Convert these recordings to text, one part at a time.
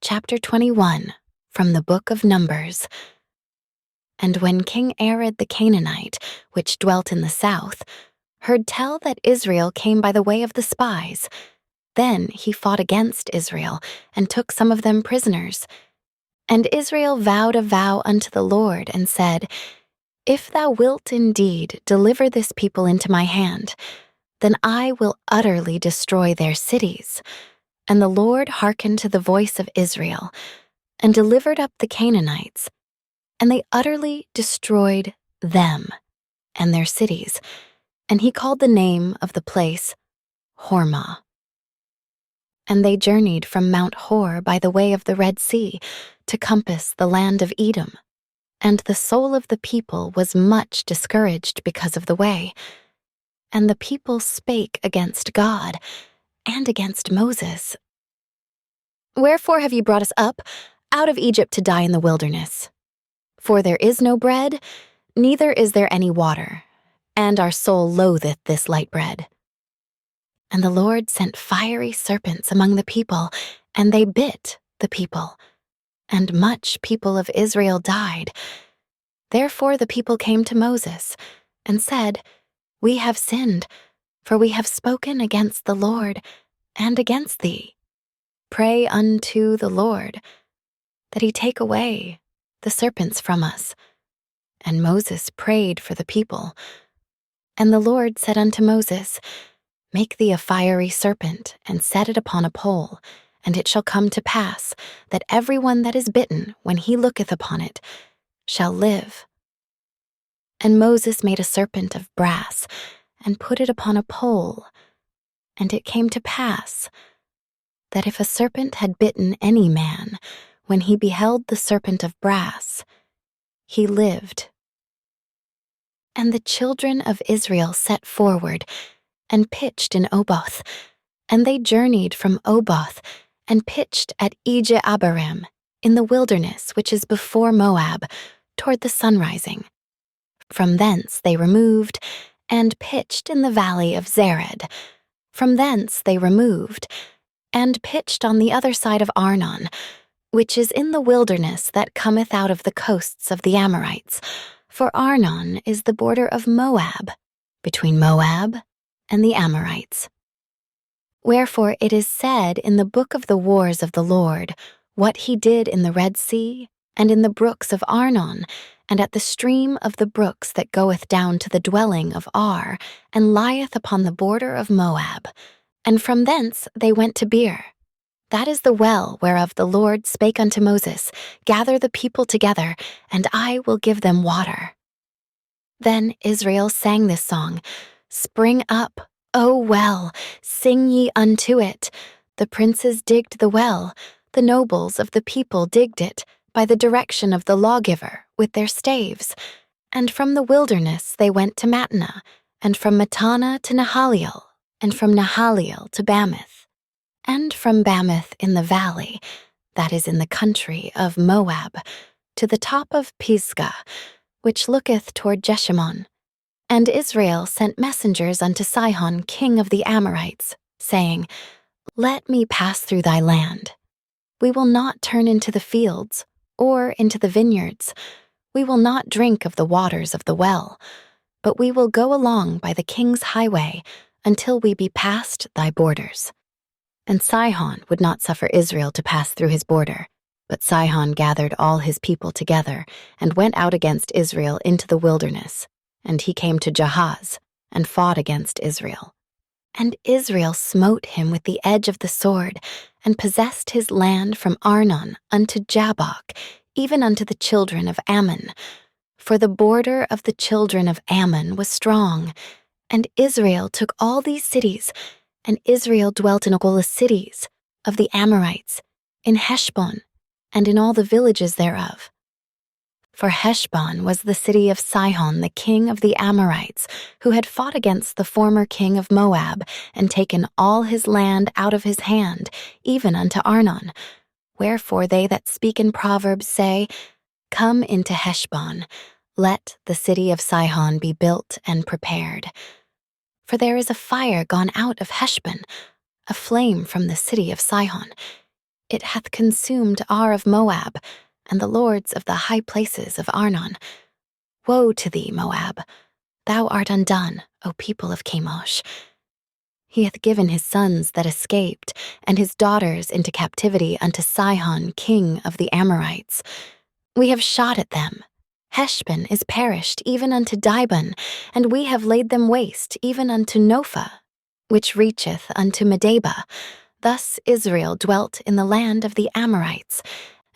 Chapter 21, from the Book of Numbers. And when King Arad the Canaanite, which dwelt in the south, heard tell that Israel came by the way of the spies, then he fought against Israel, and took some of them prisoners. And Israel vowed a vow unto the Lord, and said, If thou wilt indeed deliver this people into my hand, then I will utterly destroy their cities. And the Lord hearkened to the voice of Israel, and delivered up the Canaanites, and they utterly destroyed them and their cities. And he called the name of the place Hormah. And they journeyed from Mount Hor by the way of the Red Sea to compass the land of Edom. And the soul of the people was much discouraged because of the way. And the people spake against God and against Moses. Wherefore have ye brought us up out of Egypt to die in the wilderness? For there is no bread, neither is there any water, and our soul loatheth this light bread. And the Lord sent fiery serpents among the people, and they bit the people, and much people of Israel died. Therefore the people came to Moses, and said, We have sinned, for we have spoken against the Lord and against thee. Pray unto the Lord, that he take away the serpents from us. And Moses prayed for the people. And the Lord said unto Moses, Make thee a fiery serpent, and set it upon a pole, and it shall come to pass, that every one that is bitten, when he looketh upon it, shall live. And Moses made a serpent of brass, and put it upon a pole. And it came to pass, that if a serpent had bitten any man, when he beheld the serpent of brass, he lived. And the children of Israel set forward, and pitched in Oboth, and they journeyed from Oboth, and pitched at Ije-abarim, in the wilderness which is before Moab, toward the sunrising. From thence they removed, and pitched in the valley of Zered. From thence they removed, and pitched on the other side of Arnon, which is in the wilderness that cometh out of the coasts of the Amorites. For Arnon is the border of Moab, between Moab and the Amorites. Wherefore it is said in the book of the wars of the Lord, what he did in the Red Sea, and in the brooks of Arnon, and at the stream of the brooks that goeth down to the dwelling of Ar, and lieth upon the border of Moab. And from thence they went to Beer. That is the well whereof the Lord spake unto Moses, Gather the people together, and I will give them water. Then Israel sang this song, Spring up, O well, sing ye unto it. The princes digged the well, the nobles of the people digged it, by the direction of the lawgiver, with their staves. And from the wilderness they went to Mattanah, and from Mattanah to Nahaliel, and from Nahaliel to Bamoth, and from Bamoth in the valley, that is in the country of Moab, to the top of Pisgah, which looketh toward Jeshimon. And Israel sent messengers unto Sihon king of the Amorites, saying, Let me pass through thy land. We will not turn into the fields, or into the vineyards. We will not drink of the waters of the well, but we will go along by the king's highway, until we be past thy borders. And Sihon would not suffer Israel to pass through his border, but Sihon gathered all his people together, and went out against Israel into the wilderness, and he came to Jahaz, and fought against Israel. And Israel smote him with the edge of the sword, and possessed his land from Arnon unto Jabbok, even unto the children of Ammon. For the border of the children of Ammon was strong. And Israel took all these cities, and Israel dwelt in all the cities of the Amorites, in Heshbon, and in all the villages thereof. For Heshbon was the city of Sihon the king of the Amorites, who had fought against the former king of Moab, and taken all his land out of his hand, even unto Arnon. Wherefore they that speak in Proverbs say, Come into Heshbon, let the city of Sihon be built and prepared. For there is a fire gone out of Heshbon, a flame from the city of Sihon. It hath consumed Ar of Moab, and the lords of the high places of Arnon. Woe to thee, Moab! Thou art undone, O people of Chemosh. He hath given his sons that escaped, and his daughters into captivity unto Sihon, king of the Amorites. We have shot at them. Heshbon is perished even unto Dibon, and we have laid them waste even unto Nopha, which reacheth unto Medeba. Thus Israel dwelt in the land of the Amorites.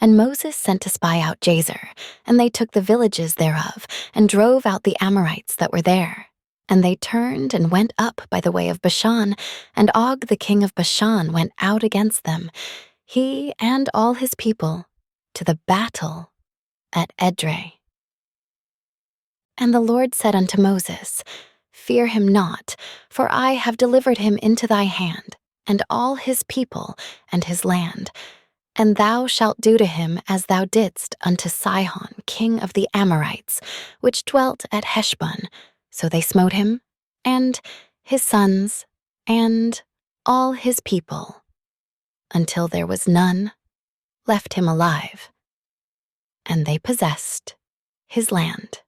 And Moses sent to spy out Jazer, and they took the villages thereof, and drove out the Amorites that were there. And they turned and went up by the way of Bashan, and Og the king of Bashan went out against them, he and all his people, to the battle at Edrei. And the Lord said unto Moses, Fear him not, for I have delivered him into thy hand, and all his people and his land. And thou shalt do to him as thou didst unto Sihon, king of the Amorites, which dwelt at Heshbon. So they smote him, and his sons, and all his people, until there was none left him alive. And they possessed his land.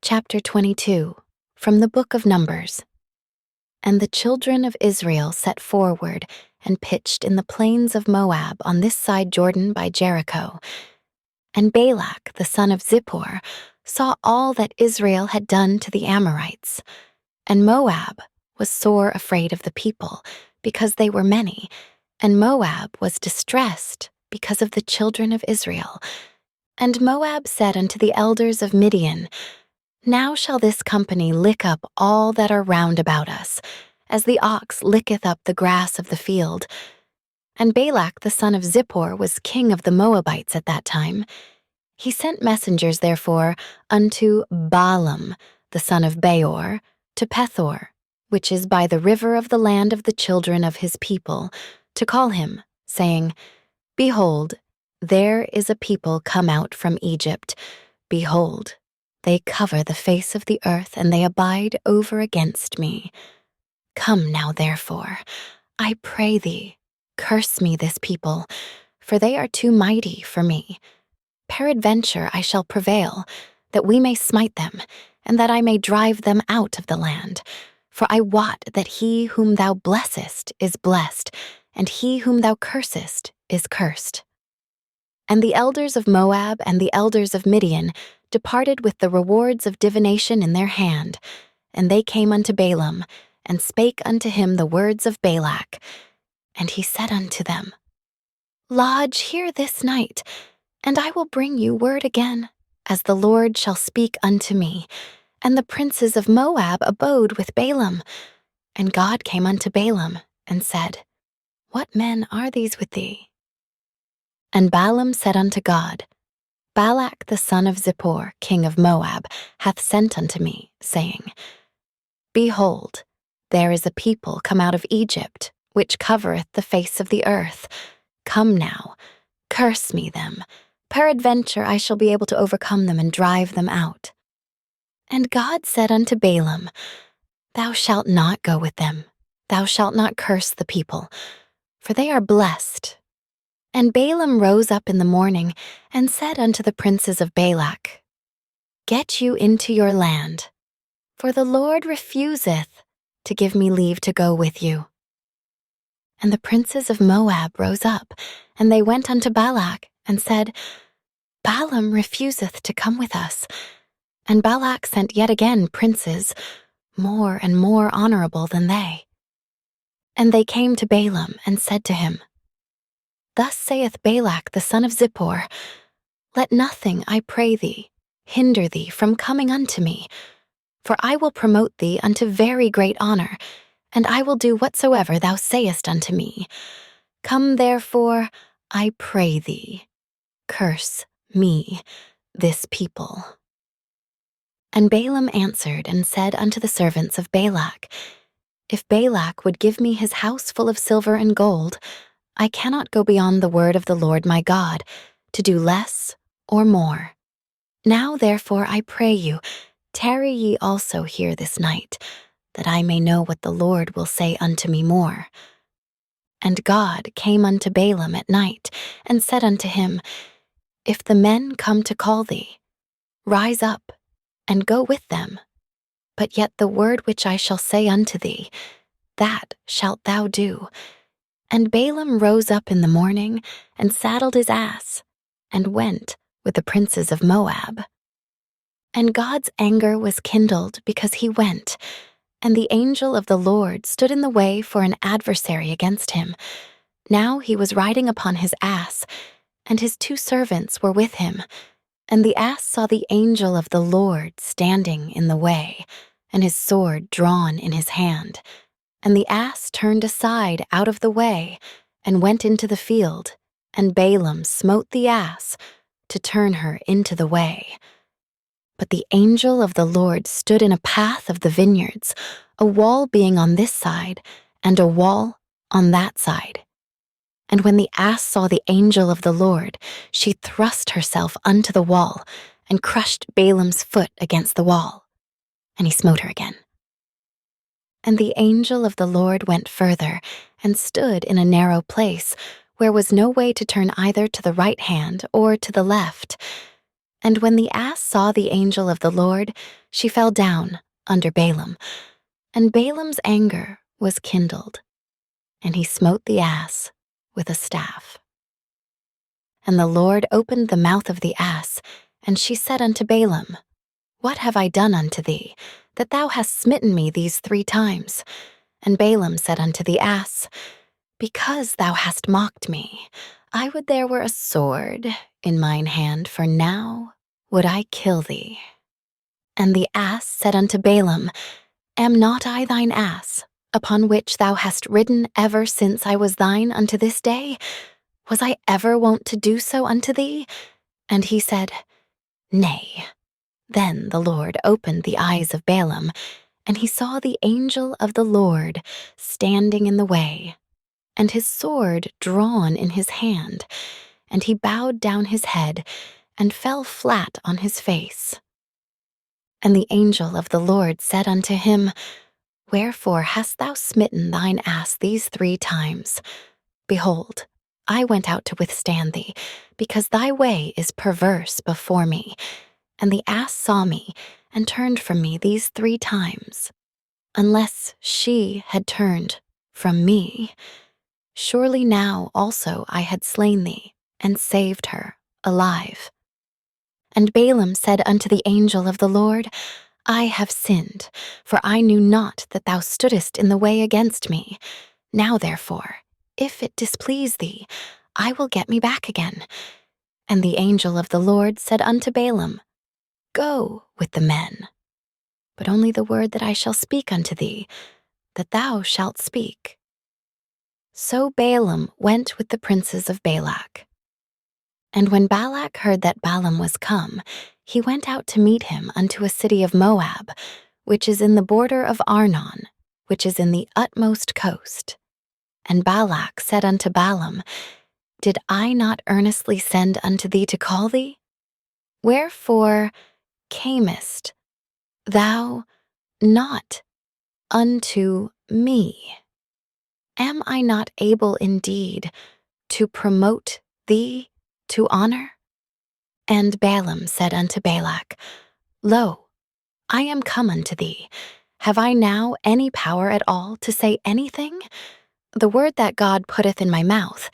Chapter 22, from the Book of Numbers. And the children of Israel set forward and pitched in the plains of Moab on this side Jordan by Jericho. And Balak, the son of Zippor, saw all that Israel had done to the Amorites. And Moab was sore afraid of the people, because they were many, and Moab was distressed because of the children of Israel. And Moab said unto the elders of Midian, Now shall this company lick up all that are round about us, as the ox licketh up the grass of the field. And Balak the son of Zippor was king of the Moabites at that time. He sent messengers therefore unto Balaam the son of Beor to Pethor, which is by the river of the land of the children of his people, to call him, saying, Behold, there is a people come out from Egypt. Behold, they cover the face of the earth, and they abide over against me. Come now, therefore, I pray thee, curse me this people, for they are too mighty for me. Peradventure I shall prevail, that we may smite them, and that I may drive them out of the land. For I wot that he whom thou blessest is blessed, and he whom thou cursest is cursed. And the elders of Moab and the elders of Midian departed with the rewards of divination in their hand, and they came unto Balaam, and spake unto him the words of Balak. And he said unto them, Lodge here this night, and I will bring you word again, as the Lord shall speak unto me. And the princes of Moab abode with Balaam. And God came unto Balaam, and said, What men are these with thee? And Balaam said unto God, Balak the son of Zippor, king of Moab, hath sent unto me, saying, Behold, there is a people come out of Egypt, which covereth the face of the earth. Come now, curse me them. Peradventure I shall be able to overcome them and drive them out. And God said unto Balaam, Thou shalt not go with them. Thou shalt not curse the people, for they are blessed. And Balaam rose up in the morning, and said unto the princes of Balak, Get you into your land, for the Lord refuseth to give me leave to go with you. And the princes of Moab rose up, and they went unto Balak, and said, Balaam refuseth to come with us. And Balak sent yet again princes, more and more honorable than they. And they came to Balaam, and said to him, Thus saith Balak the son of Zippor, Let nothing, I pray thee, hinder thee from coming unto me, for I will promote thee unto very great honor, and I will do whatsoever thou sayest unto me. Come therefore, I pray thee, curse me, this people. And Balaam answered and said unto the servants of Balak, If Balak would give me his house full of silver and gold, I cannot go beyond the word of the Lord my God, to do less or more. Now therefore I pray you, tarry ye also here this night, that I may know what the Lord will say unto me more. And God came unto Balaam at night, and said unto him, If the men come to call thee, rise up, and go with them. But yet the word which I shall say unto thee, that shalt thou do. And Balaam rose up in the morning, and saddled his ass, and went with the princes of Moab. And God's anger was kindled because he went, and the angel of the Lord stood in the way for an adversary against him. Now he was riding upon his ass, and his 2 servants were with him. And the ass saw the angel of the Lord standing in the way, and his sword drawn in his hand. And the ass turned aside out of the way, and went into the field, and Balaam smote the ass to turn her into the way. But the angel of the Lord stood in a path of the vineyards, a wall being on this side, and a wall on that side. And when the ass saw the angel of the Lord, she thrust herself unto the wall, and crushed Balaam's foot against the wall. And he smote her again. And the angel of the Lord went further, and stood in a narrow place, where was no way to turn either to the right hand or to the left. And when the ass saw the angel of the Lord, she fell down under Balaam. And Balaam's anger was kindled, and he smote the ass with a staff. And the Lord opened the mouth of the ass, and she said unto Balaam, What have I done unto thee, that thou hast smitten me these 3 times? And Balaam said unto the ass, Because thou hast mocked me, I would there were a sword in mine hand, for now would I kill thee. And the ass said unto Balaam, Am not I thine ass, upon which thou hast ridden ever since I was thine unto this day? Was I ever wont to do so unto thee? And he said, Nay. Then the Lord opened the eyes of Balaam, and he saw the angel of the Lord standing in the way, and his sword drawn in his hand, and he bowed down his head, and fell flat on his face. And the angel of the Lord said unto him, Wherefore hast thou smitten thine ass these 3 times? Behold, I went out to withstand thee, because thy way is perverse before me. And the ass saw me, and turned from me these 3 times. Unless she had turned from me, surely now also I had slain thee, and saved her alive. And Balaam said unto the angel of the Lord, I have sinned, for I knew not that thou stoodest in the way against me. Now therefore, if it displease thee, I will get me back again. And the angel of the Lord said unto Balaam, Go with the men, but only the word that I shall speak unto thee, that thou shalt speak. So Balaam went with the princes of Balak. And when Balak heard that Balaam was come, he went out to meet him unto a city of Moab, which is in the border of Arnon, which is in the utmost coast. And Balak said unto Balaam, Did I not earnestly send unto thee to call thee? Wherefore camest thou not unto me? Am I not able indeed to promote thee to honor? And Balaam said unto Balak, Lo, I am come unto thee. Have I now any power at all to say anything? The word that God putteth in my mouth,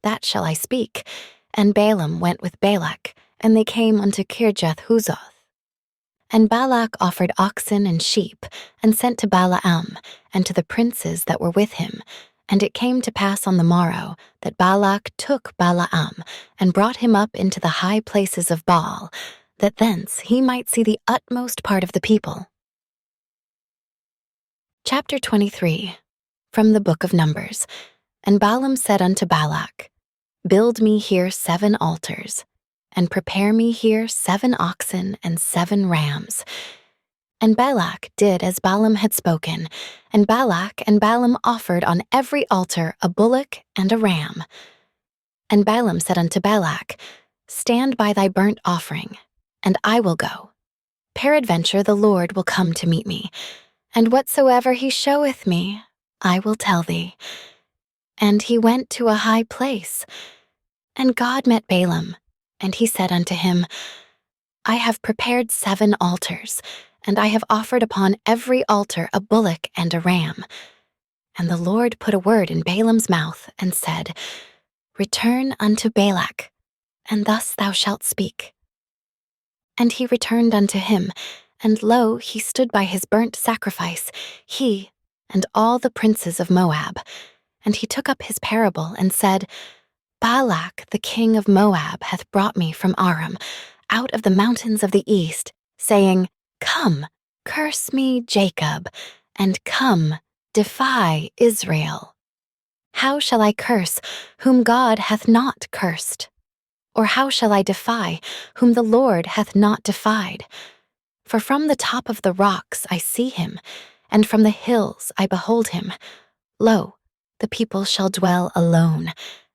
that shall I speak. And Balaam went with Balak, and they came unto Kirjath-Huzoth. And Balak offered oxen and sheep, and sent to Balaam, and to the princes that were with him. And it came to pass on the morrow that Balak took Balaam, and brought him up into the high places of Baal, that thence he might see the utmost part of the people. Chapter 23. From the book of Numbers. And Balaam said unto Balak, Build me here 7 altars, and prepare me here 7 oxen and 7 rams. And Balak did as Balaam had spoken, and Balak and Balaam offered on every altar a bullock and a ram. And Balaam said unto Balak, Stand by thy burnt offering, and I will go. Peradventure the Lord will come to meet me, and whatsoever he showeth me, I will tell thee. And he went to a high place. And God met Balaam, and he said unto him, I have prepared 7 altars, and I have offered upon every altar a bullock and a ram. And the Lord put a word in Balaam's mouth, and said, Return unto Balak, and thus thou shalt speak. And he returned unto him, and lo, he stood by his burnt sacrifice, he and all the princes of Moab. And he took up his parable, and said, Balak the king of Moab hath brought me from Aram, out of the mountains of the east, saying, Come, curse me, Jacob, and come, defy Israel. How shall I curse whom God hath not cursed? Or how shall I defy whom the Lord hath not defied? For from the top of the rocks I see him, and from the hills I behold him. Lo, the people shall dwell alone,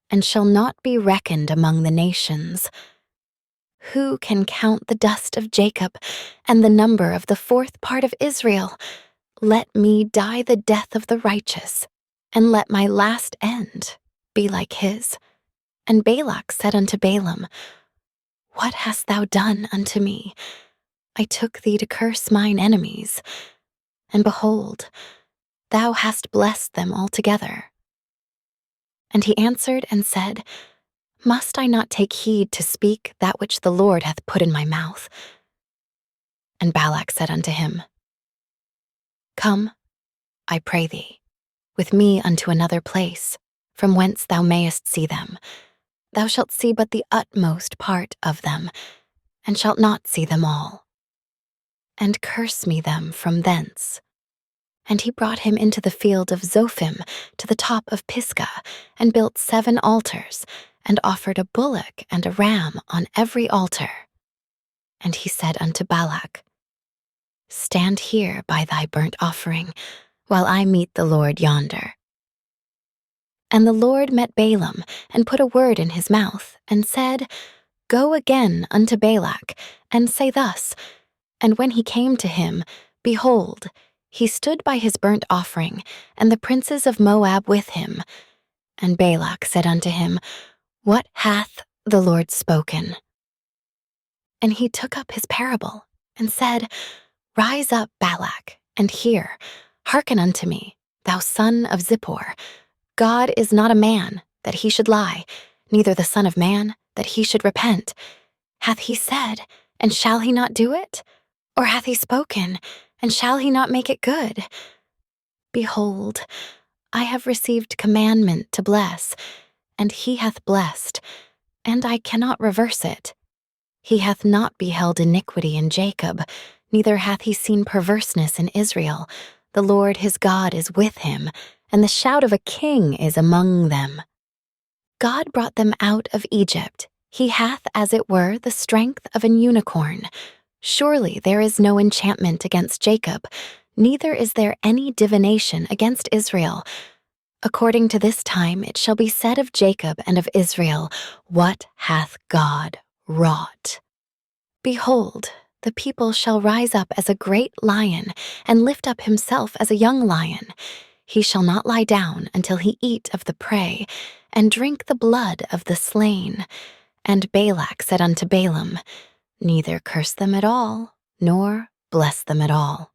and shall not be reckoned among the nations. Who can count the dust of Jacob, and the number of the 4th part of Israel? Let me die the death of the righteous, and let my last end be like his. And Balak said unto Balaam, What hast thou done unto me? I took thee to curse mine enemies, and behold, thou hast blessed them altogether. And he answered and said, Must I not take heed to speak that which the Lord hath put in my mouth? And Balak said unto him, Come, I pray thee, with me unto another place, from whence thou mayest see them. Thou shalt see but the utmost part of them, and shalt not see them all. And curse me them from thence. And he brought him into the field of Zophim to the top of Pisgah, and built 7 altars, and offered a bullock and a ram on every altar. And he said unto Balak, Stand here by thy burnt offering, while I meet the Lord yonder. And the Lord met Balaam, and put a word in his mouth, and said, Go again unto Balak, and say thus. And when he came to him, behold, he stood by his burnt offering, and the princes of Moab with him. And Balak said unto him, What hath the Lord spoken? And he took up his parable, and said, Rise up, Balak, and hear. Hearken unto me, thou son of Zippor. God is not a man, that he should lie, neither the son of man, that he should repent. Hath he said, and shall he not do it? Or hath he spoken, and shall he not make it good? Behold, I have received commandment to bless, and he hath blessed, and I cannot reverse it. He hath not beheld iniquity in Jacob, neither hath he seen perverseness in Israel. The Lord his God is with him, and the shout of a king is among them. God brought them out of Egypt. He hath, as it were, the strength of an unicorn. Surely there is no enchantment against Jacob, neither is there any divination against Israel. According to this time it shall be said of Jacob and of Israel, What hath God wrought? Behold, the people shall rise up as a great lion, and lift up himself as a young lion. He shall not lie down until he eat of the prey, and drink the blood of the slain. And Balak said unto Balaam, Neither curse them at all, nor bless them at all.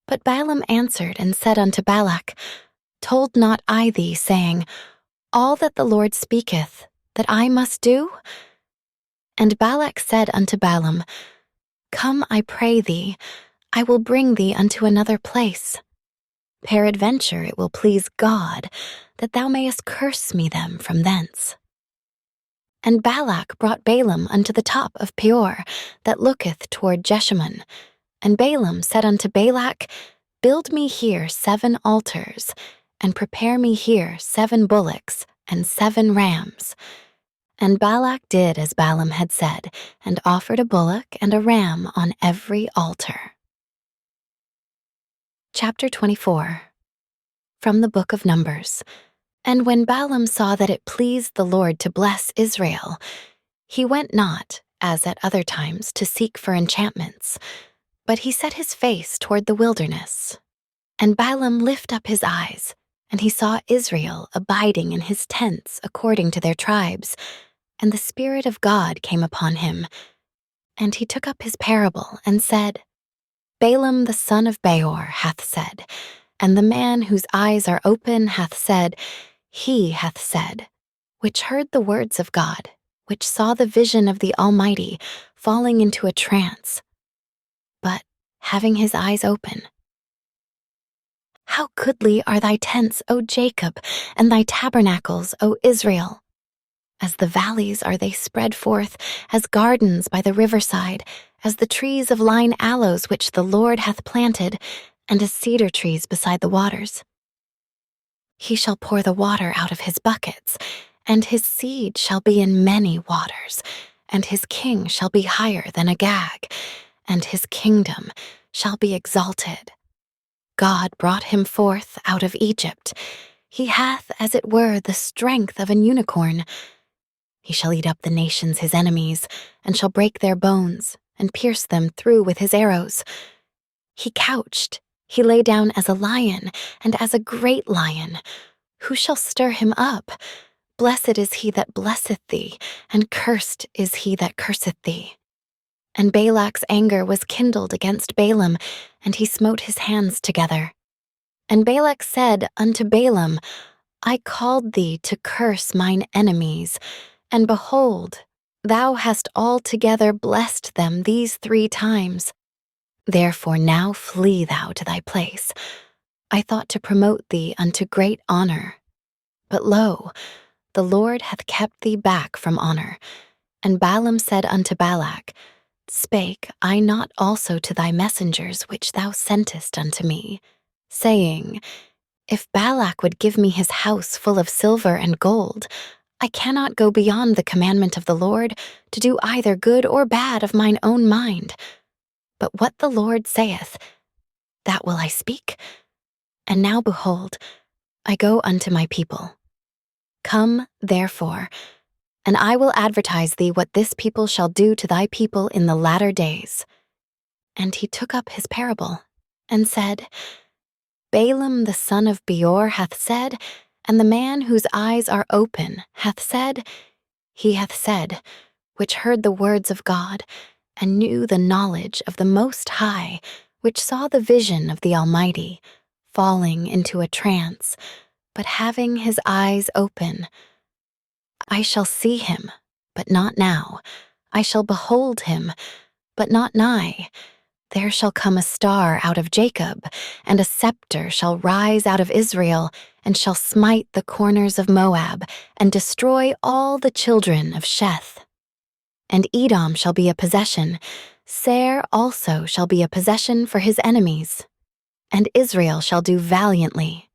But Balaam answered and said unto Balak, Told not I thee, saying, All that the Lord speaketh, that I must do? And Balak said unto Balaam, Come, I pray thee, I will bring thee unto another place. Peradventure it will please God, that thou mayest curse me them from thence. And Balak brought Balaam unto the top of Peor, that looketh toward Jeshimon. And Balaam said unto Balak, Build me here 7 altars, and prepare me here 7 bullocks and 7 rams. And Balak did as Balaam had said, and offered a bullock and a ram on every altar. Chapter 24. From the Book of Numbers. And when Balaam saw that it pleased the Lord to bless Israel, he went not, as at other times, to seek for enchantments, but he set his face toward the wilderness. And Balaam lift up his eyes, And he saw Israel abiding in his tents according to their tribes, and the Spirit of God came upon him. And he took up his parable and said, Balaam the son of Beor hath said, and the man whose eyes are open hath said, he hath said, which heard the words of God, which saw the vision of the Almighty, falling into a trance, but having his eyes open. How goodly are thy tents, O Jacob, and thy tabernacles, O Israel! As the valleys are they spread forth, as gardens by the riverside, as the trees of lign aloes which the Lord hath planted, and as cedar trees beside the waters. He shall pour the water out of his buckets, and his seed shall be in many waters, and his king shall be higher than Agag, and his kingdom shall be exalted. God brought him forth out of Egypt. He hath, as it were, the strength of an unicorn. He shall eat up the nations his enemies, and shall break their bones, and pierce them through with his arrows. He couched, he lay down as a lion, and as a great lion. Who shall stir him up? Blessed is he that blesseth thee, and cursed is he that curseth thee. And Balak's anger was kindled against Balaam, and he smote his hands together. And Balak said unto Balaam, I called thee to curse mine enemies, and behold, thou hast altogether blessed them these 3 times. Therefore now flee thou to thy place. I thought to promote thee unto great honor. But lo, the Lord hath kept thee back from honor. And Balaam said unto Balak, Spake I not also to thy messengers which thou sentest unto me, saying, If Balak would give me his house full of silver and gold, I cannot go beyond the commandment of the Lord to do either good or bad of mine own mind. But what the Lord saith, that will I speak. And now behold, I go unto my people. Come, therefore, and I will advertise thee what this people shall do to thy people in the latter days. And he took up his parable, and said, Balaam the son of Beor hath said, and the man whose eyes are open hath said, he hath said, which heard the words of God, and knew the knowledge of the Most High, which saw the vision of the Almighty, falling into a trance, but having his eyes open. I shall see him, but not now. I shall behold him, but not nigh. There shall come a star out of Jacob, and a scepter shall rise out of Israel, and shall smite the corners of Moab, and destroy all the children of Sheth. And Edom shall be a possession, Seir also shall be a possession for his enemies. And Israel shall do valiantly.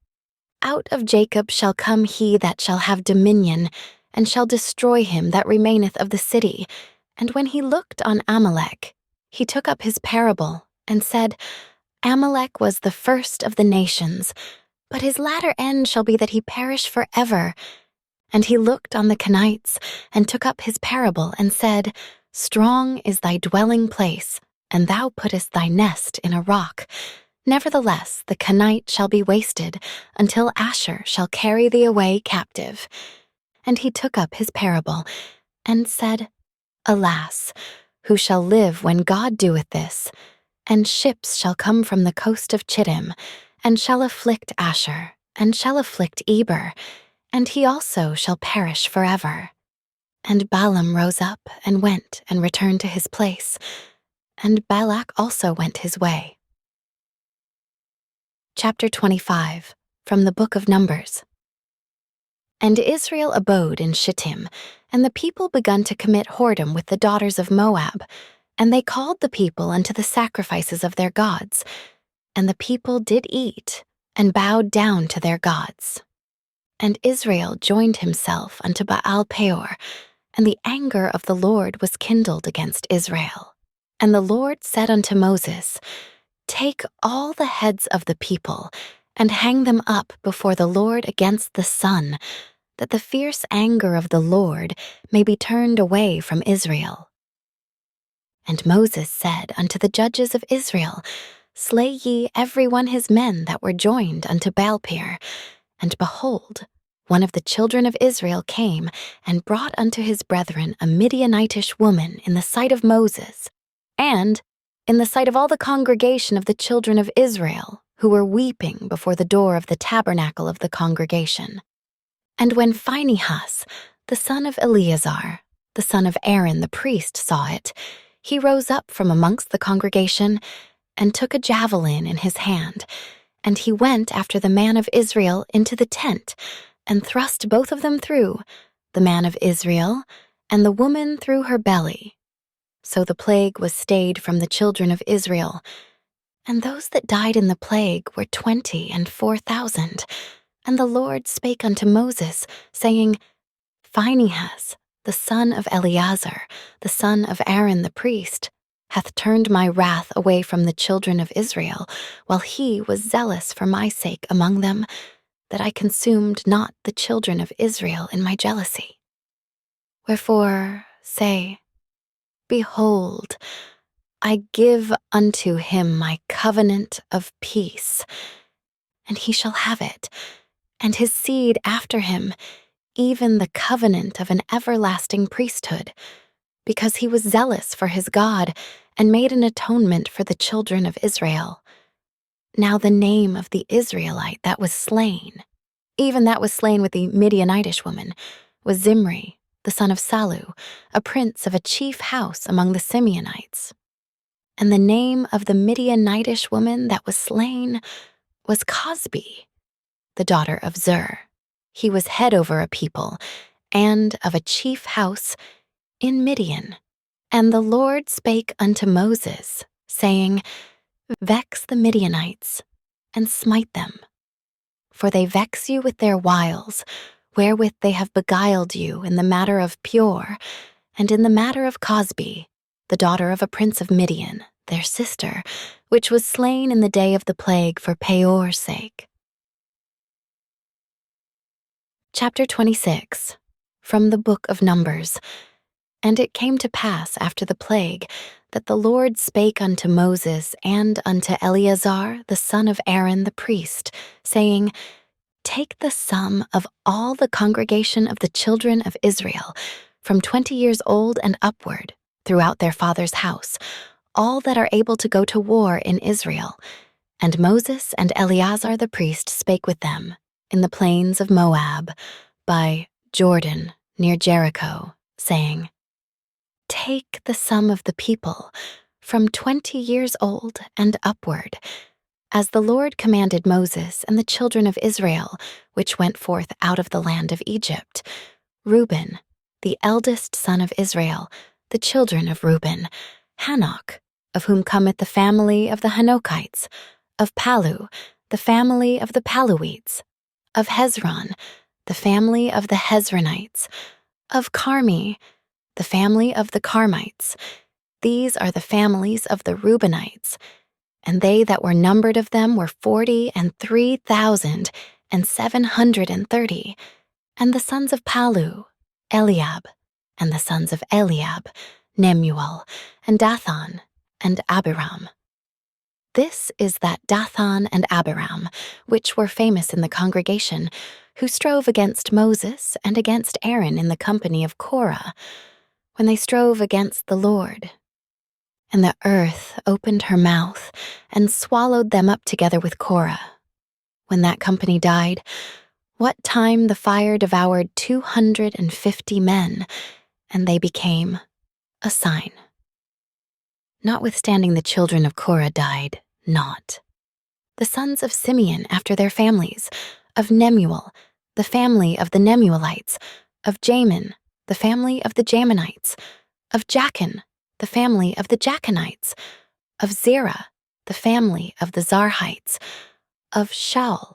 Out of Jacob shall come he that shall have dominion, and shall destroy him that remaineth of the city. And when he looked on Amalek, he took up his parable, and said, Amalek was the first of the nations, but his latter end shall be that he perish forever. And he looked on the Kenites, and took up his parable, and said, Strong is thy dwelling place, and thou puttest thy nest in a rock. Nevertheless the Kenite shall be wasted, until Asher shall carry thee away captive. And he took up his parable, and said, Alas, who shall live when God doeth this? And ships shall come from the coast of Chittim, and shall afflict Asher, and shall afflict Eber, and he also shall perish forever. And Balaam rose up, and went, and returned to his place, and Balak also went his way. Chapter 25, from the Book of Numbers. And Israel abode in Shittim, and the people begun to commit whoredom with the daughters of Moab, and they called the people unto the sacrifices of their gods. And the people did eat, and bowed down to their gods. And Israel joined himself unto Baal Peor, and the anger of the Lord was kindled against Israel. And the Lord said unto Moses, Take all the heads of the people, and hang them up before the Lord against the sun, that the fierce anger of the Lord may be turned away from Israel. And Moses said unto the judges of Israel, Slay ye every one his men that were joined unto Baalpeor, And behold, one of the children of Israel came and brought unto his brethren a Midianitish woman in the sight of Moses, and in the sight of all the congregation of the children of Israel, who were weeping before the door of the tabernacle of the congregation. And when Phinehas, the son of Eleazar, the son of Aaron the priest, saw it, he rose up from amongst the congregation and took a javelin in his hand, and he went after the man of Israel into the tent, and thrust both of them through, the man of Israel and the woman through her belly. So the plague was stayed from the children of Israel, and those that died in the plague were 24,000. And the Lord spake unto Moses, saying, Phinehas, the son of Eleazar, the son of Aaron the priest, hath turned my wrath away from the children of Israel, while he was zealous for my sake among them, that I consumed not the children of Israel in my jealousy. Wherefore say, Behold, I give unto him my covenant of peace, and he shall have it, and his seed after him, even the covenant of an everlasting priesthood, because he was zealous for his God, and made an atonement for the children of Israel. Now the name of the Israelite that was slain, even that was slain with the Midianitish woman, was Zimri, the son of Salu, a prince of a chief house among the Simeonites. And the name of the Midianitish woman that was slain was Cosbi, the daughter of Zur. He was head over a people, and of a chief house in Midian. And the Lord spake unto Moses, saying, Vex the Midianites, and smite them. For they vex you with their wiles, wherewith they have beguiled you in the matter of Peor, and in the matter of Cosbi, the daughter of a prince of Midian, their sister, which was slain in the day of the plague for Peor's sake. Chapter 26, from the book of Numbers. And it came to pass after the plague that the Lord spake unto Moses and unto Eleazar the son of Aaron the priest, saying, Take the sum of all the congregation of the children of Israel, from 20 years old and upward, throughout their father's house, all that are able to go to war in Israel. And Moses and Eleazar the priest spake with them in the plains of Moab, by Jordan, near Jericho, saying, Take the sum of the people, from 20 years old and upward, as the Lord commanded Moses and the children of Israel, which went forth out of the land of Egypt. Reuben, the eldest son of Israel, the children of Reuben, Hanok, of whom cometh the family of the Hanokites, of Palu, the family of the Paluites, of Hezron, the family of the Hezronites, of Carmi, the family of the Carmites. These are the families of the Reubenites, and they that were numbered of them were 43,730. And the sons of Palu, Eliab, and the sons of Eliab, Nemuel, and Dathan, and Abiram. This is that Dathan and Abiram, which were famous in the congregation, who strove against Moses and against Aaron in the company of Korah, when they strove against the Lord. And the earth opened her mouth and swallowed them up together with Korah. When that company died, what time the fire devoured 250 men, and they became a sign. Notwithstanding the children of Korah died not. The sons of Simeon after their families, of Nemuel, the family of the Nemuelites, of Jamin, the family of the Jaminites, of Jachin, the family of the Jachinites, of Zerah, the family of the Zarhites, of Shaul,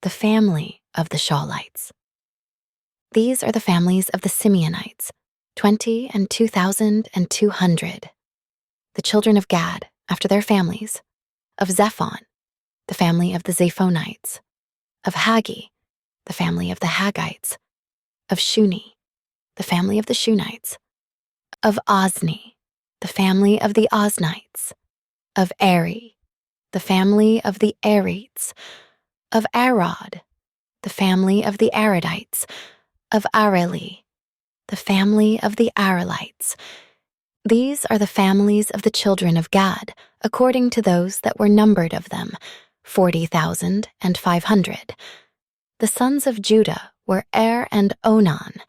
the family of the Shaulites. These are the families of the Simeonites, 22,200. The children of Gad, after their families, of Zephon, the family of the Zephonites, of Haggi, the family of the Haggites, of Shuni, the family of the Shunites, of Ozni, the family of the Oznites, of Eri, the family of the Erites, of Arod, the family of the Aradites. Of Areli, the family of the Arelites. These are the families of the children of Gad, according to those that were numbered of them, 40,500. The sons of Judah were and Onan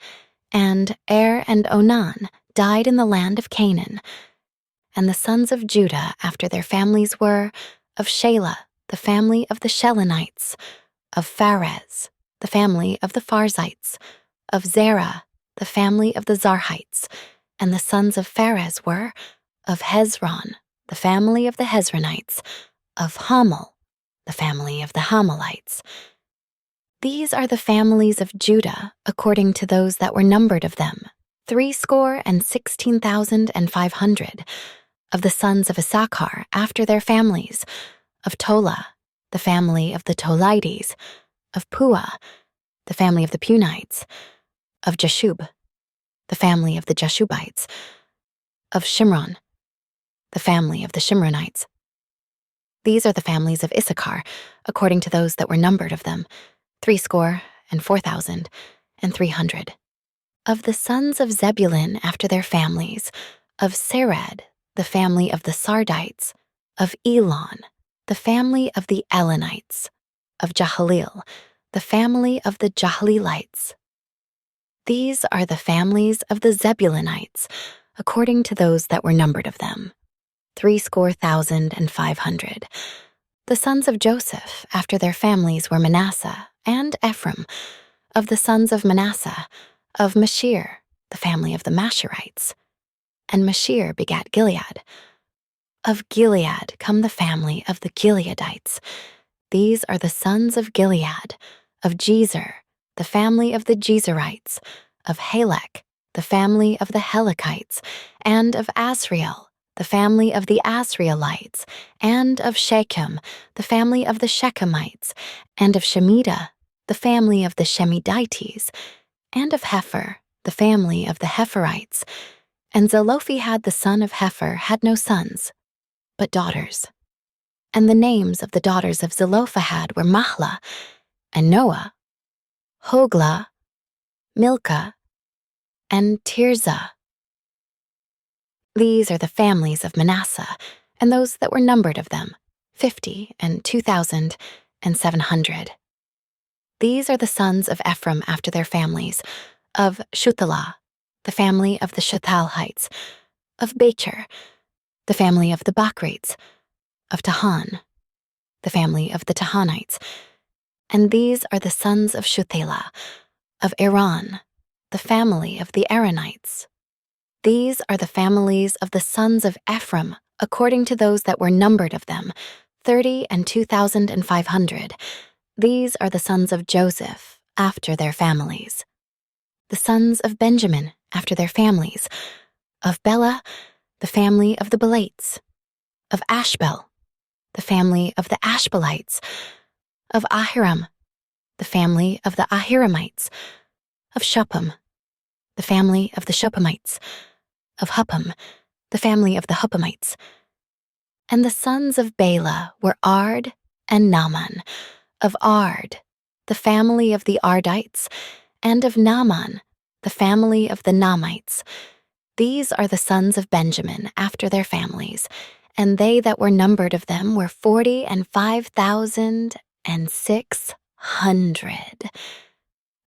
and Onan died in the land of Canaan. And the sons of Judah after their families were, of Shelah, the family of the Shelonites, of Pharez, the family of the Pharzites, of Zerah, the family of the Zarhites. And the sons of Pharez were, of Hezron, the family of the Hezronites, of Hamel, the family of the Hamelites. These are the families of Judah, according to those that were numbered of them, 16,500. Of the sons of Issachar, after their families, of Tola, the family of the Tolites, of Puah, the family of the Punites, of Jashub, the family of the Jashubites, of Shimron, the family of the Shimronites. These are the families of Issachar, according to those that were numbered of them, 64,300. Of the sons of Zebulun after their families, of Sered, the family of the Sardites, of Elon, the family of the Elonites, of Jahaleel, the family of the Jahaleelites. These are the families of the Zebulunites, according to those that were numbered of them, 60,500. The sons of Joseph after their families were Manasseh and Ephraim. Of the sons of Manasseh, of Mashir, the family of the Mashirites. And Mashir begat Gilead. Of Gilead come the family of the Gileadites. These are the sons of Gilead, of Jezer, the family of the Jezerites, of Halek, the family of the Helekites, and of Asriel, the family of the Asrielites, and of Shechem, the family of the Shechemites, and of Shemida, the family of the Shemidites, and of Hepher, the family of the Hepherites. And Zelophehad the son of Hepher had no sons, but daughters. And the names of the daughters of Zelophehad were Mahlah, and Noah, Hoglah, Milcah, and Tirzah. These are the families of Manasseh, and those that were numbered of them, 52,700. These are the sons of Ephraim after their families, of Shuthelah, the family of the Shuthalhites, of Becher, the family of the Bakrites, of Tahan, the family of the Tahanites. And these are the sons of Shuthelah, of Iran, the family of the Aaronites. These are the families of the sons of Ephraim, according to those that were numbered of them, 32,500. These are the sons of Joseph, after their families. The sons of Benjamin, after their families, of Bela, the family of the Belates, of Ashbel, the family of the Ashbelites, of Ahiram, the family of the Ahiramites, of Shuppim, the family of the Shuppimites, of Huppim, the family of the Huppimites. And the sons of Bela were Ard and Naaman, of Ard, the family of the Ardites, and of Naaman, the family of the Naamites. These are the sons of Benjamin after their families, and they that were numbered of them were 45,600.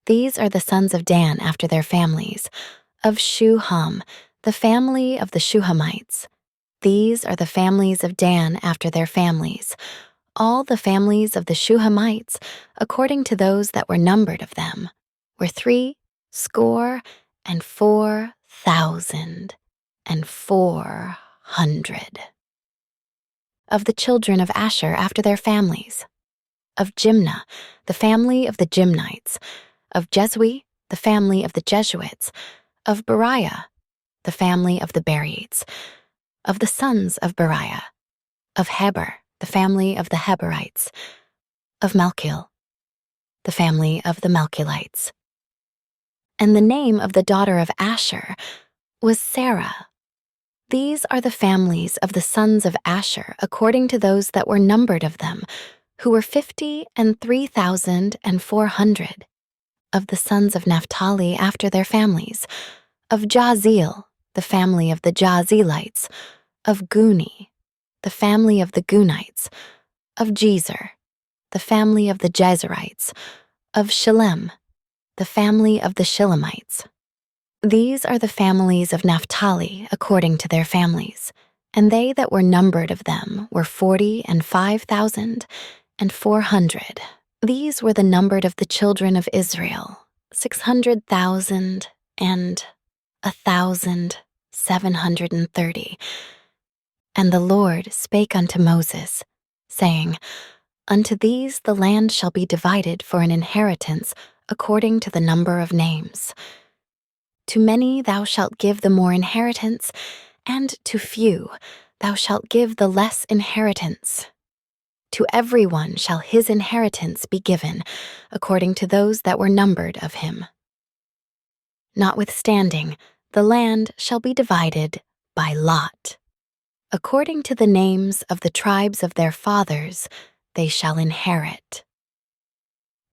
These are the sons of Dan after their families, of Shuham, the family of the Shuhamites. These are the families of Dan after their families, all the families of the Shuhamites, according to those that were numbered of them, were 64,400. Of the children of Asher after their families, of Jimnah, the family of the Jimnites, of Jezui, the family of the Jesuits, of Beriah, the family of the Berites, of the sons of Beriah, of Heber, the family of the Heberites, of Malchil, the family of the Malchilites. And the name of the daughter of Asher was Sarah. These are the families of the sons of Asher according to those that were numbered of them, who were 50 and 3,400. Of the sons of Naphtali after their families, of Jahzeel, the family of the Jahzeelites, of Guni, the family of the Gunites, of Jezer, the family of the Jezerites, of Shillem, the family of the Shillemites. These are the families of Naphtali according to their families, and they that were numbered of them were 40 and 5,400. These were the numbered of the children of Israel, 600,000 and 1,730. And the Lord spake unto Moses, saying, Unto these the land shall be divided for an inheritance according to the number of names. To many thou shalt give the more inheritance, and to few thou shalt give the less inheritance. To every one shall his inheritance be given, according to those that were numbered of him. Notwithstanding, the land shall be divided by lot. According to the names of the tribes of their fathers, they shall inherit.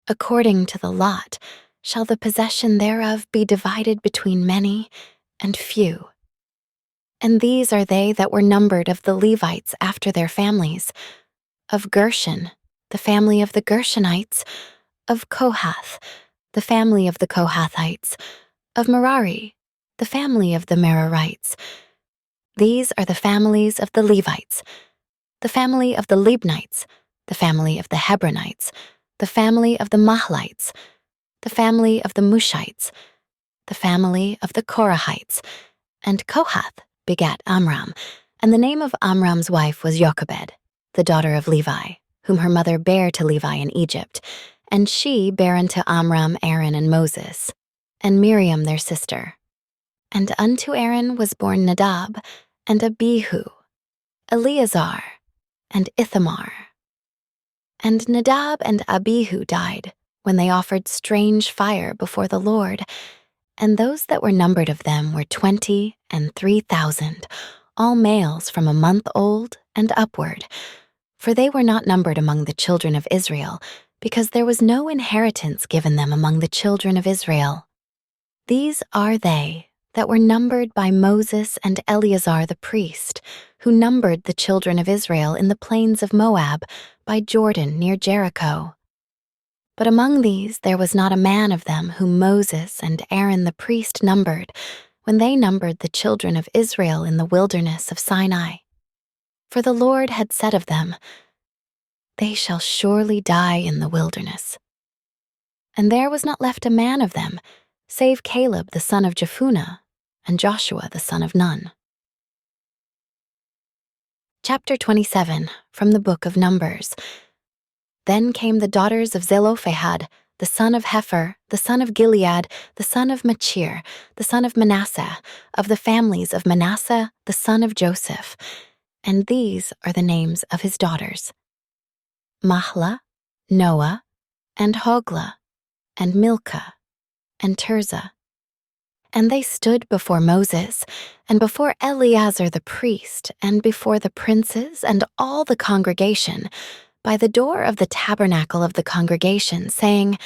According to the lot shall the possession thereof be divided between many and few. And these are they that were numbered of the Levites after their families, of Gershon, the family of the Gershonites, of Kohath, the family of the Kohathites, of Merari, the family of the Merarites. These are the families of the Levites, the family of the Libnites, the family of the Hebronites, the family of the Mahlites, the family of the Mushites, the family of the Korahites. And Kohath begat Amram, and the name of Amram's wife was Jochebed, the daughter of Levi, whom her mother bare to Levi in Egypt, and she bare unto Amram Aaron and Moses, and Miriam their sister. And unto Aaron was born Nadab, and Abihu, Eleazar, and Ithamar. And Nadab and Abihu died, when they offered strange fire before the Lord, and those that were numbered of them were 20 and 3,000, all males from a month old and upward. For they were not numbered among the children of Israel, because there was no inheritance given them among the children of Israel. These are they that were numbered by Moses and Eleazar the priest, who numbered the children of Israel in the plains of Moab, by Jordan near Jericho. But among these there was not a man of them whom Moses and Aaron the priest numbered, when they numbered the children of Israel in the wilderness of Sinai. For the Lord had said of them, They shall surely die in the wilderness. And there was not left a man of them, save Caleb the son of Jephunneh, and Joshua the son of Nun. Chapter 27, from the book of Numbers. Then came the daughters of Zelophehad, the son of Hepher, the son of Gilead, the son of Machir, the son of Manasseh, of the families of Manasseh, the son of Joseph. And these are the names of his daughters: Mahlah, Noah, and Hoglah, and Milcah, and Tirzah. And they stood before Moses, and before Eleazar the priest, and before the princes and all the congregation, by the door of the tabernacle of the congregation, saying,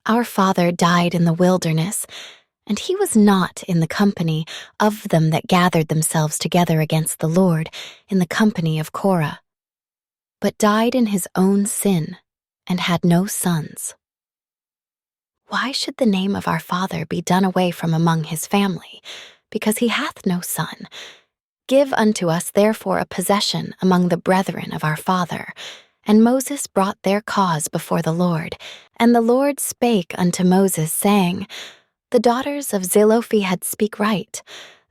Our father died in the wilderness, and he was not in the company of them that gathered themselves together against the Lord, in the company of Korah, but died in his own sin, and had no sons. Why should the name of our father be done away from among his family, because he hath no son? Give unto us therefore a possession among the brethren of our father. And Moses brought their cause before the Lord. And the Lord spake unto Moses, saying, The daughters of Zelophehad speak right.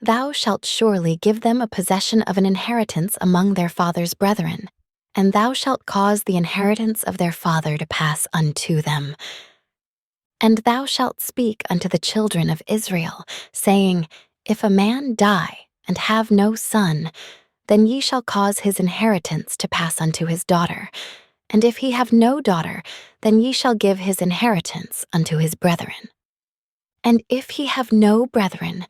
Thou shalt surely give them a possession of an inheritance among their father's brethren, and thou shalt cause the inheritance of their father to pass unto them. And thou shalt speak unto the children of Israel, saying, If a man die and have no son, then ye shall cause his inheritance to pass unto his daughter. And if he have no daughter, then ye shall give his inheritance unto his brethren. And if he have no brethren,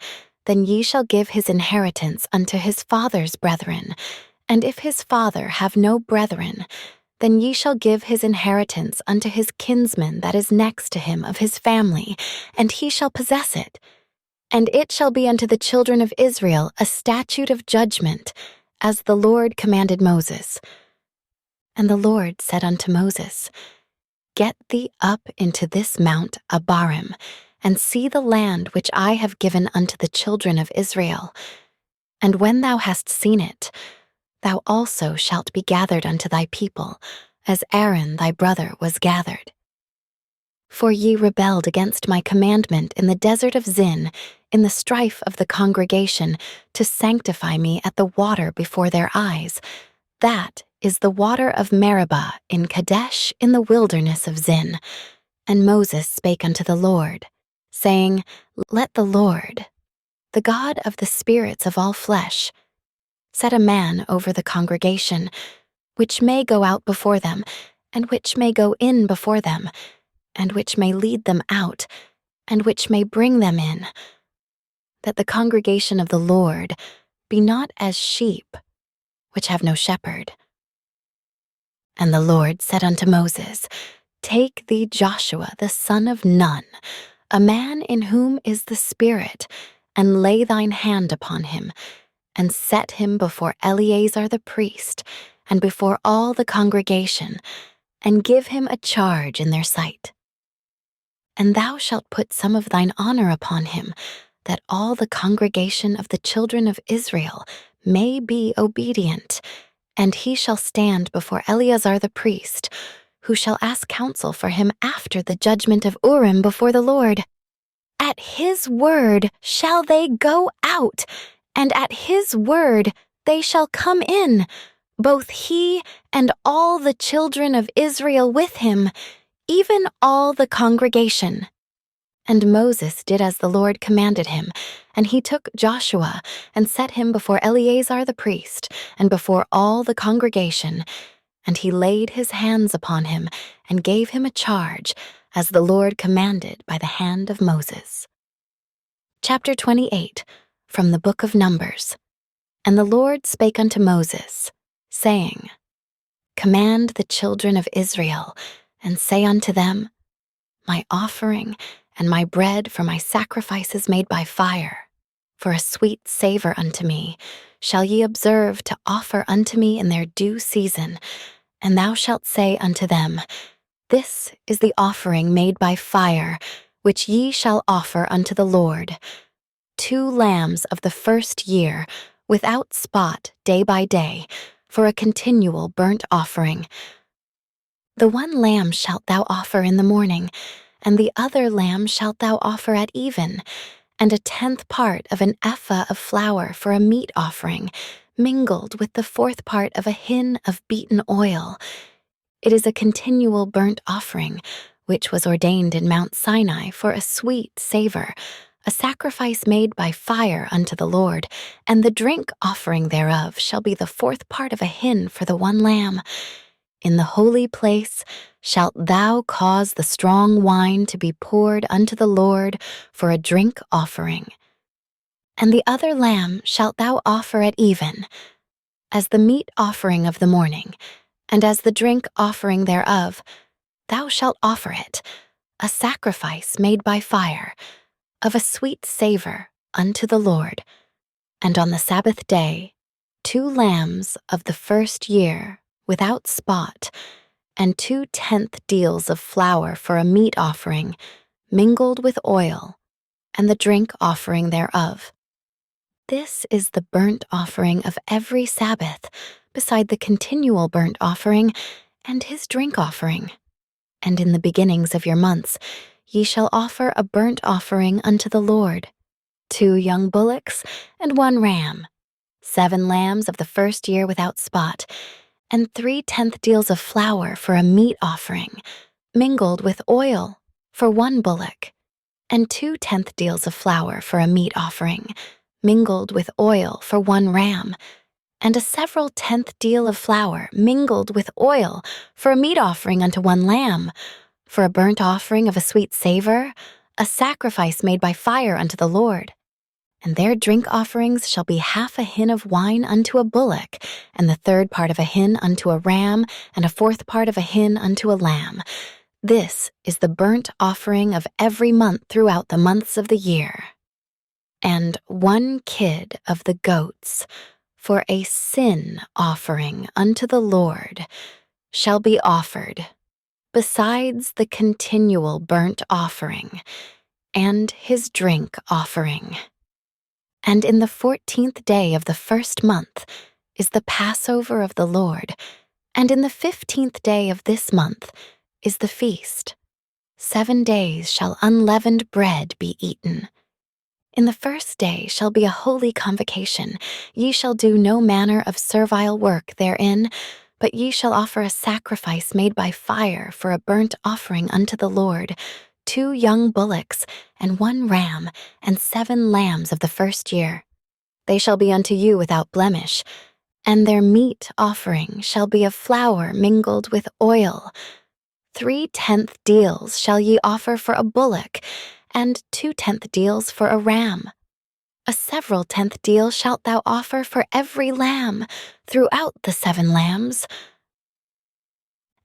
then ye shall give his inheritance unto his father's brethren. And if his father have no brethren, Then ye shall give his inheritance unto his kinsman that is next to him of his family, and he shall possess it. And it shall be unto the children of Israel a statute of judgment, as the Lord commanded Moses. And the Lord said unto Moses, Get thee up into this mount Abarim, and see the land which I have given unto the children of Israel. And when thou hast seen it, thou also shalt be gathered unto thy people, as Aaron thy brother was gathered. For ye rebelled against my commandment in the desert of Zin, in the strife of the congregation, to sanctify me at the water before their eyes. That is the water of Meribah in Kadesh in the wilderness of Zin. And Moses spake unto the Lord, saying, Let the Lord, the God of the spirits of all flesh, set a man over the congregation, which may go out before them, and which may go in before them, and which may lead them out, and which may bring them in, that the congregation of the Lord be not as sheep, which have no shepherd. And the Lord said unto Moses, Take thee Joshua the son of Nun, a man in whom is the Spirit, and lay thine hand upon him, and set him before Eleazar the priest, and before all the congregation, and give him a charge in their sight. And thou shalt put some of thine honor upon him, that all the congregation of the children of Israel may be obedient, and he shall stand before Eleazar the priest, who shall ask counsel for him after the judgment of Urim before the Lord. At his word shall they go out, and at his word they shall come in, both he and all the children of Israel with him, even all the congregation. And Moses did as the Lord commanded him, and he took Joshua and set him before Eleazar the priest, and before all the congregation, and he laid his hands upon him, and gave him a charge, as the Lord commanded by the hand of Moses. Chapter 28, from the book of Numbers. And the Lord spake unto Moses, saying, Command the children of Israel, and say unto them, My offering and my bread for my sacrifices made by fire, for a sweet savor unto me, shall ye observe to offer unto me in their due season. And thou shalt say unto them, This is the offering made by fire, which ye shall offer unto the Lord. 2 lambs of the first year, without spot day by day, for a continual burnt offering. The one lamb shalt thou offer in the morning, and the other lamb shalt thou offer at even, and 1/10 part of an ephah of flour for a meat offering, mingled with the 4th part of a hin of beaten oil. It is a continual burnt offering, which was ordained in Mount Sinai for a sweet savor, a sacrifice made by fire unto the Lord, and the drink offering thereof shall be the 4th part of a hin for the one lamb. In the holy place shalt thou cause the strong wine to be poured unto the Lord for a drink offering. And the other lamb shalt thou offer at even, as the meat offering of the morning, and as the drink offering thereof, thou shalt offer it, a sacrifice made by fire, of a sweet savor unto the Lord. And on the Sabbath day, 2 lambs of the first year, without spot, and 2/10 deals of flour for a meat offering, mingled with oil, and the drink offering thereof. This is the burnt offering of every Sabbath, beside the continual burnt offering and his drink offering. And in the beginnings of your months ye shall offer a burnt offering unto the Lord, 2 young bullocks and 1 ram, 7 lambs of the first year without spot, and 3/10 deals of flour for a meat offering, mingled with oil, for 1 bullock, and 2/10 deals of flour for a meat offering, mingled with oil for 1 ram, and a several 10th deal of flour mingled with oil for a meat offering unto 1 lamb, for a burnt offering of a sweet savor, a sacrifice made by fire unto the Lord. and their drink offerings shall be half a hin of wine unto a bullock, and the third part of a hin unto a ram, and a fourth part of a hin unto a lamb. This is the burnt offering of every month throughout the months of the year. And 1 kid of the goats for a sin offering unto the Lord shall be offered, besides the continual burnt offering and his drink offering. And in the 14th day of the first month is the Passover of the Lord, and in the 15th day of this month is the feast. 7 days shall unleavened bread be eaten. In the first day shall be a holy convocation. Ye shall do no manner of servile work therein, but ye shall offer a sacrifice made by fire for a burnt offering unto the Lord, 2 young bullocks, and 1 ram, and 7 lambs of the first year. They shall be unto you without blemish, and their meat offering shall be of flour mingled with oil. 3/10 deals shall ye offer for a bullock, and 2/10 deals for a ram. A several 10th deal shalt thou offer for every lamb throughout the 7 lambs,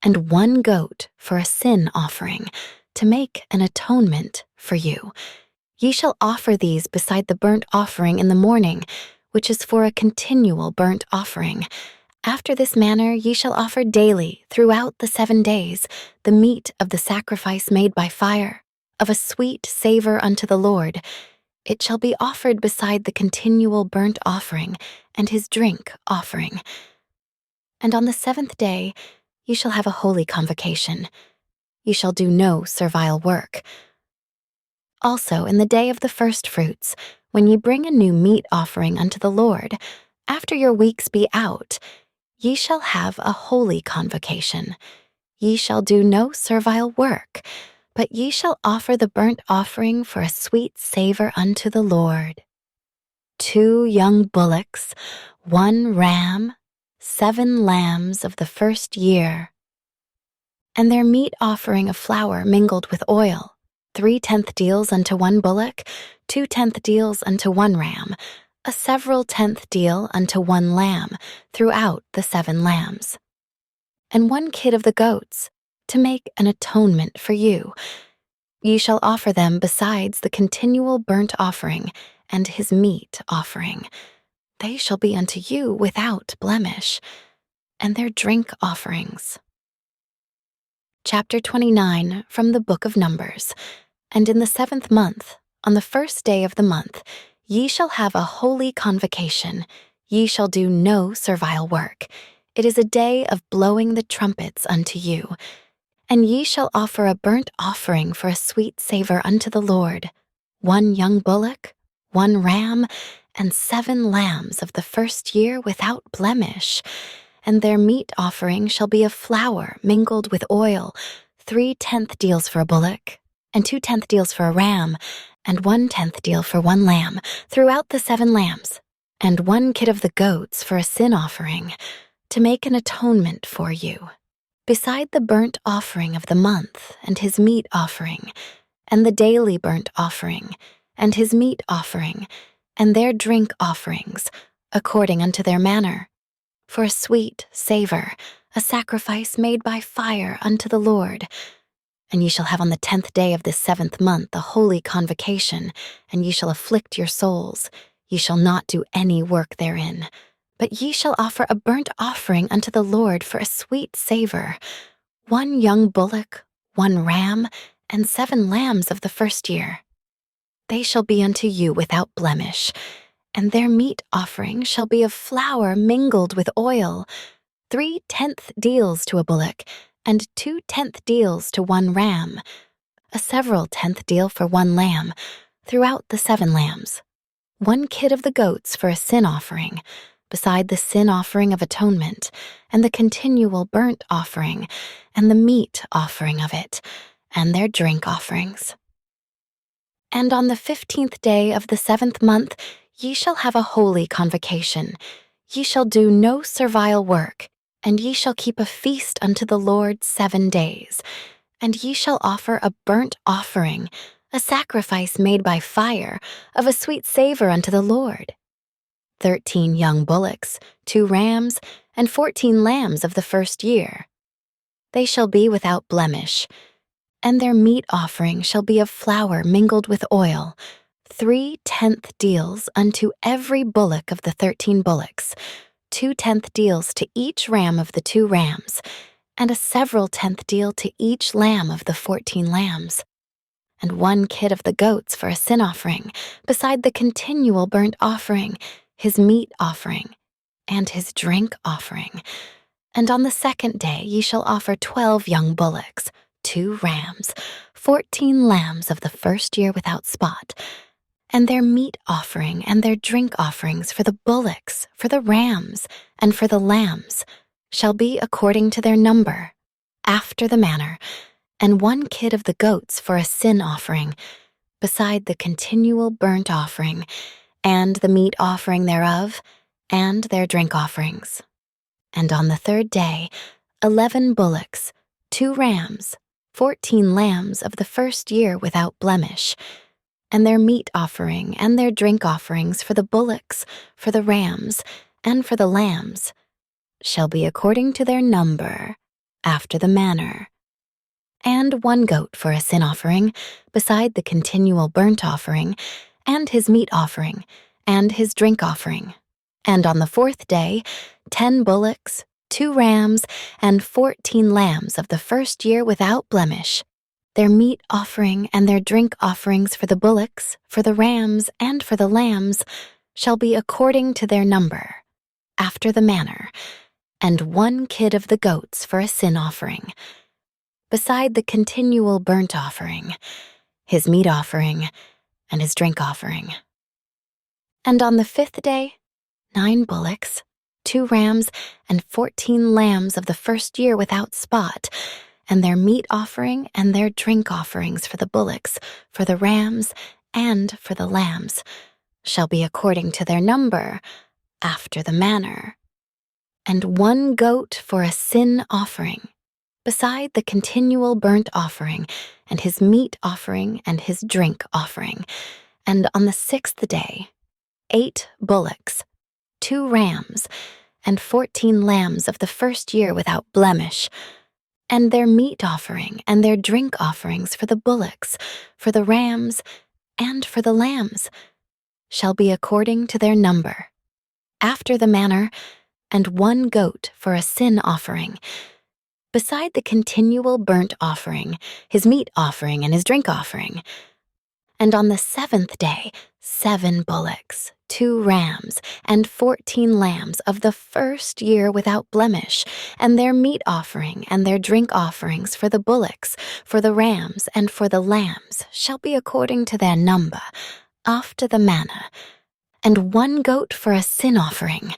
and 1 goat for a sin offering, to make an atonement for you. Ye shall offer these beside the burnt offering in the morning, which is for a continual burnt offering. After this manner ye shall offer daily throughout the 7 days the meat of the sacrifice made by fire, of a sweet savor unto the Lord. It shall be offered beside the continual burnt offering and his drink offering. And on the 7th day ye shall have a holy convocation. Ye shall do no servile work. Also in the day of the first fruits, when ye bring a new meat offering unto the Lord, after your weeks be out, ye shall have a holy convocation. Ye shall do no servile work, but ye shall offer the burnt offering for a sweet savor unto the Lord. 2 young bullocks, 1 ram, 7 lambs of the first year, and their meat offering of flour mingled with oil, 3/10 deals unto 1 bullock, 2/10 deals unto 1 ram, a several 10th deal unto 1 lamb throughout the 7 lambs, and 1 kid of the goats, to make an atonement for you. Ye shall offer them besides the continual burnt offering and his meat offering. They shall be unto you without blemish, and their drink offerings. Chapter 29 from the Book of Numbers. And in the 7th month, on the 1st day of the month, ye shall have a holy convocation. Ye shall do no servile work. It is a day of blowing the trumpets unto you. And ye shall offer a burnt offering for a sweet savor unto the Lord, 1 young bullock, 1 ram, and 7 lambs of the first year without blemish. And their meat offering shall be of flour mingled with oil, 3/10 deals for a bullock, and 2/10 deals for a ram, and 1/10 deal for 1 lamb, throughout the 7 lambs, and 1 kid of the goats for a sin offering, to make an atonement for you, beside the burnt offering of the month, and his meat offering, and the daily burnt offering, and his meat offering, and their drink offerings, according unto their manner, for a sweet savor, a sacrifice made by fire unto the Lord. And ye shall have on the 10th day of this 7th month a holy convocation, and ye shall afflict your souls. Ye shall not do any work therein, but ye shall offer a burnt offering unto the Lord for a sweet savor, 1 young bullock, 1 ram, and 7 lambs of the first year. They shall be unto you without blemish, and their meat offering shall be of flour mingled with oil, 3/10 deals to a bullock, and 2/10 deals to 1 ram, a several 10th deal for 1 lamb, throughout the 7 lambs, 1 kid of the goats for a sin offering, beside the sin offering of atonement, and the continual burnt offering, and the meat offering of it, and their drink offerings. And on the 15th day of the 7th month ye shall have a holy convocation. Ye shall do no servile work, and ye shall keep a feast unto the Lord 7 days. And ye shall offer a burnt offering, a sacrifice made by fire of a sweet savor unto the Lord. 13 young bullocks, 2 rams, and 14 lambs of the first year. They shall be without blemish, and their meat offering shall be of flour mingled with oil, 3/10 deals unto every bullock of the 13 bullocks, 2/10 deals to each ram of the 2 rams, and a several 10th deal to each lamb of the 14 lambs, and 1 kid of the goats for a sin offering, beside the continual burnt offering, his meat offering, and his drink offering. And on the 2nd day ye shall offer 12 young bullocks, 2 rams, 14 lambs of the first year without spot, and their meat offering and their drink offerings for the bullocks, for the rams, and for the lambs shall be according to their number, after the manner, and 1 kid of the goats for a sin offering, beside the continual burnt offering, and the meat offering thereof, and their drink offerings. And on the 3rd day, 11 bullocks, 2 rams, 14 lambs of the first year without blemish, and their meat offering and their drink offerings for the bullocks, for the rams, and for the lambs, shall be according to their number, after the manner. And 1 goat for a sin offering, beside the continual burnt offering, and his meat offering, and his drink offering. And on the 4th day, 10 bullocks, 2 rams, and 14 lambs of the first year without blemish, their meat offering and their drink offerings for the bullocks, for the rams, and for the lambs shall be according to their number, after the manner, and 1 kid of the goats for a sin offering, beside the continual burnt offering, his meat offering, and his drink offering. And on the 5th day, 9 bullocks, 2 rams, and 14 lambs of the first year without spot, and their meat offering and their drink offerings for the bullocks, for the rams, and for the lambs, shall be according to their number, after the manner. And 1 goat for a sin offering, beside the continual burnt offering, and his meat offering and his drink offering. And on the 6th day, 8 bullocks, 2 rams, and 14 lambs of the first year without blemish, and their meat offering and their drink offerings for the bullocks, for the rams, and for the lambs, shall be according to their number, after the manner, and 1 goat for a sin offering, beside the continual burnt offering, his meat offering and his drink offering. And on the 7th day, 7 bullocks, 2 rams, and 14 lambs of the first year without blemish, and their meat offering and their drink offerings for the bullocks, for the rams, and for the lambs shall be according to their number, after the manner, and 1 goat for a sin offering,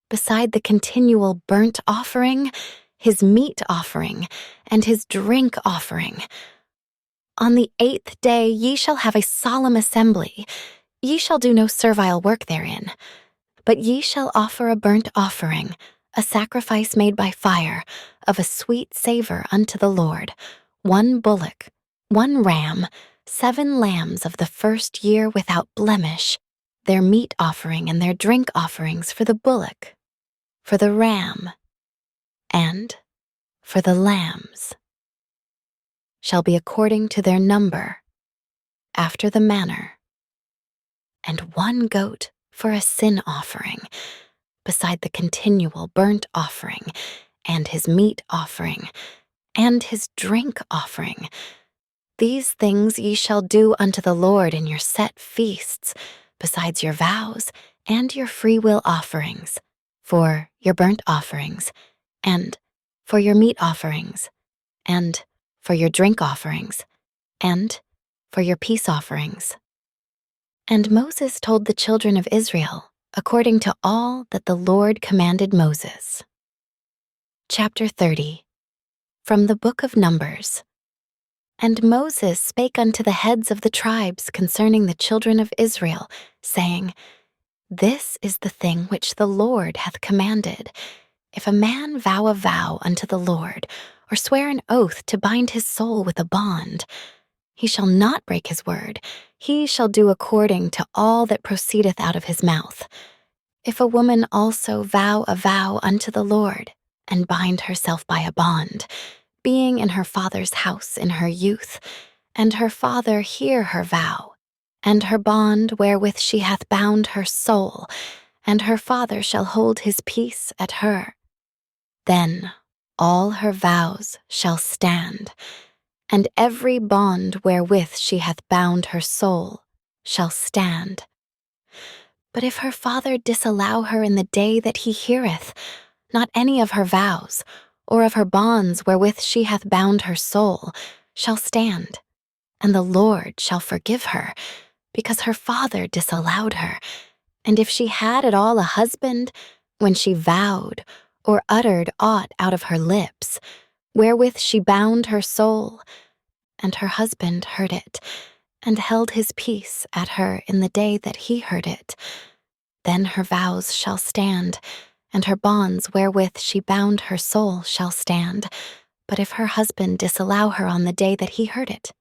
beside the continual burnt offering, his meat offering, and his drink offering. On the 8th day ye shall have a solemn assembly. Ye shall do no servile work therein, but ye shall offer a burnt offering, a sacrifice made by fire, of a sweet savor unto the Lord, 1 bullock, 1 ram, 7 lambs of the first year without blemish, their meat offering and their drink offerings for the bullock, for the ram, and for the lambs, shall be according to their number, after the manner. And 1 goat for a sin offering, beside the continual burnt offering, and his meat offering, and his drink offering. These things ye shall do unto the Lord in your set feasts, besides your vows and your freewill offerings, for your burnt offerings, and for your meat offerings, and for your drink offerings, and for your peace offerings. And Moses told the children of Israel, according to all that the Lord commanded Moses. Chapter 30. From the book of Numbers. And Moses spake unto the heads of the tribes concerning the children of Israel, saying, This is the thing which the Lord hath commanded. If a man vow a vow unto the Lord, or swear an oath to bind his soul with a bond, He shall not break his word. He shall do according to all that proceedeth out of his mouth. If a woman also vow a vow unto the Lord, and bind herself by a bond, being in her father's house in her youth, and her father hear her vow, and her bond wherewith she hath bound her soul, and her father shall hold his peace at her, then all her vows shall stand, and every bond wherewith she hath bound her soul shall stand. But if her father disallow her in the day that he heareth, not any of her vows, or of her bonds wherewith she hath bound her soul, shall stand, and the Lord shall forgive her, because her father disallowed her. And if she had at all a husband, when she vowed, or uttered aught out of her lips, wherewith she bound her soul, and her husband heard it, and held his peace at her in the day that he heard it, then her vows shall stand, and her bonds wherewith she bound her soul shall stand. But if her husband disallow her on the day that he heard it,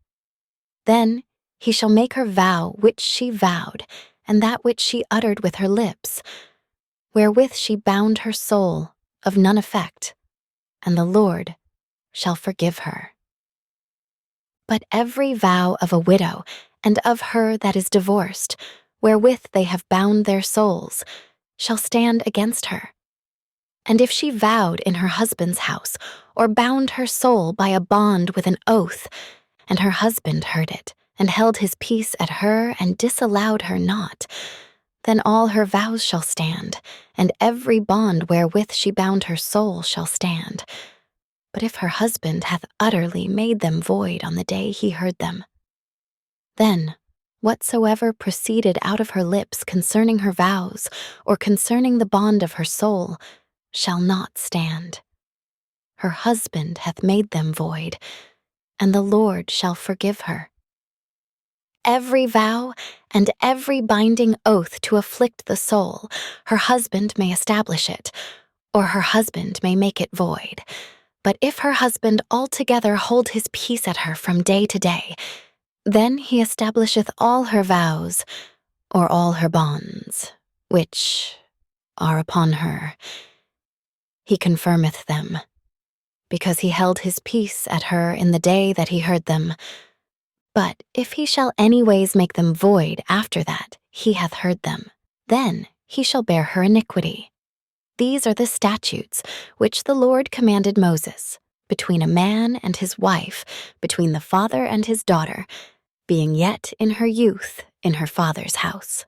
then he shall make her vow which she vowed, and that which she uttered with her lips, wherewith she bound her soul, of none effect, and the Lord shall forgive her. But every vow of a widow, and of her that is divorced, wherewith they have bound their souls, shall stand against her. And if she vowed in her husband's house, or bound her soul by a bond with an oath, and her husband heard it, and held his peace at her, and disallowed her not, then all her vows shall stand, and every bond wherewith she bound her soul shall stand. But if her husband hath utterly made them void on the day he heard them, then whatsoever proceeded out of her lips concerning her vows, or concerning the bond of her soul, shall not stand. Her husband hath made them void, and the Lord shall forgive her. Every vow and every binding oath to afflict the soul, her husband may establish it, or her husband may make it void. But if her husband altogether hold his peace at her from day to day, then he establisheth all her vows, or all her bonds, which are upon her. He confirmeth them, because he held his peace at her in the day that he heard them. But if he shall anyways make them void after that he hath heard them, then he shall bear her iniquity. These are the statutes which the Lord commanded Moses, between a man and his wife, between the father and his daughter, being yet in her youth in her father's house.